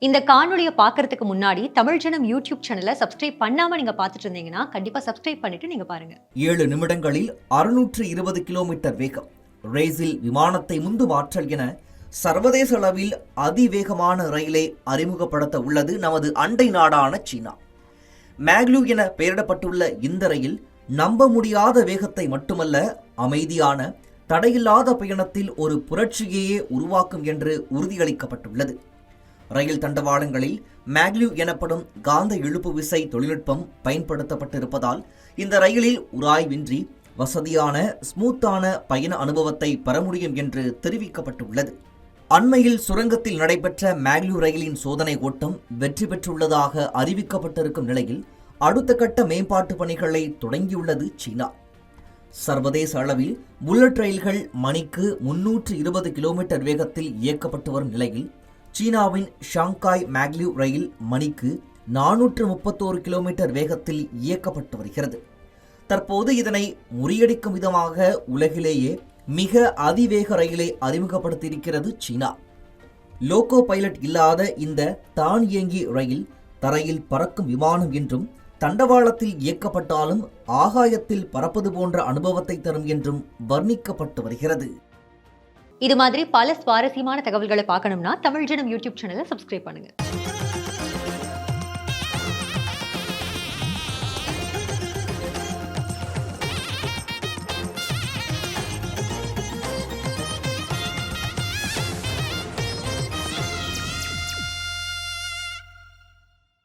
இந்த காணொளிய பார்க்கறதுக்கு முன்னாடி தமிழ் ஜனம் யூடியூப் சேனலை சப்ஸ்கிரைப் பண்ணாம நீங்க பார்த்துட்டு இருந்தீங்கன்னா கண்டிப்பா சப்ஸ்கிரைப் பண்ணிட்டு நீங்க பாருங்க. 7 நிமிடங்களில் 620 கிலோமீட்டர் வேகம், ரேஸில் விமானத்தை முந்தும் ஆற்றல் என சர்வதேச அளவில் அதிவேகமான ரயிலை அறிமுகப்படுத்த உள்ளது நமது அண்டை நாடான சீனா. மேக்லூ என பெயரிடப்பட்டுள்ள இந்த ரயில் நம்ப முடியாத வேகத்தை மட்டுமல்ல, அமைதியான தடையில்லாத பயணத்தில் ஒரு புரட்சியையே உருவாக்கும் என்று உறுதியளிக்கப்பட்டுள்ளது. ரயில் தண்டவாளங்களில் மேக்லூ எனப்படும் காந்த இழுப்பு விசை தொழில்நுட்பம் பயன்படுத்தப்பட்டிருப்பதால் இந்த ரயிலில் உராய்வின்றி வசதியான ஸ்மூத்தான பயண அனுபவத்தை பெற முடியும் என்று தெரிவிக்கப்பட்டுள்ளது. அண்மையில் சுரங்கத்தில் நடைபெற்ற மேக்லூ ரயிலின் சோதனை ஓட்டம் வெற்றி பெற்றுள்ளதாக அறிவிக்கப்பட்டிருக்கும் நிலையில் அடுத்த கட்ட மேம்பாட்டு பணிகளை தொடங்கியுள்ளது சீனா. சர்வதேச அளவில் புல்லட் ரயில்கள் மணிக்கு 320 கிலோமீட்டர் வேகத்தில் இயக்கப்பட்டு வரும் நிலையில் சீனாவின் ஷாங்காய் மேக்லூ ரயில் மணிக்கு 431 கிலோமீட்டர் வேகத்தில் இயக்கப்பட்டு வருகிறது. தற்போது இதனை முறியடிக்கும் விதமாக உலகிலேயே மிக அதிவேக ரயிலை அறிமுகப்படுத்தியிருக்கிறது சீனா. லோகோ பைலட் இல்லாத இந்த தானியங்கி ரயில் தரையில் பறக்கும் விமானம் என்றும், தண்டவாளத்தில் இயக்கப்பட்டாலும் ஆகாயத்தில் பறப்பது போன்ற அனுபவத்தை தரும் என்றும் வர்ணிக்கப்பட்டு வருகிறது. இது மாதிரி பல சுவாரஸ்யமான தகவல்களை பார்க்கணும்னா தமிழ் ஜனம் யூடியூப் சேனலை சப்ஸ்கிரைப் பண்ணுங்க.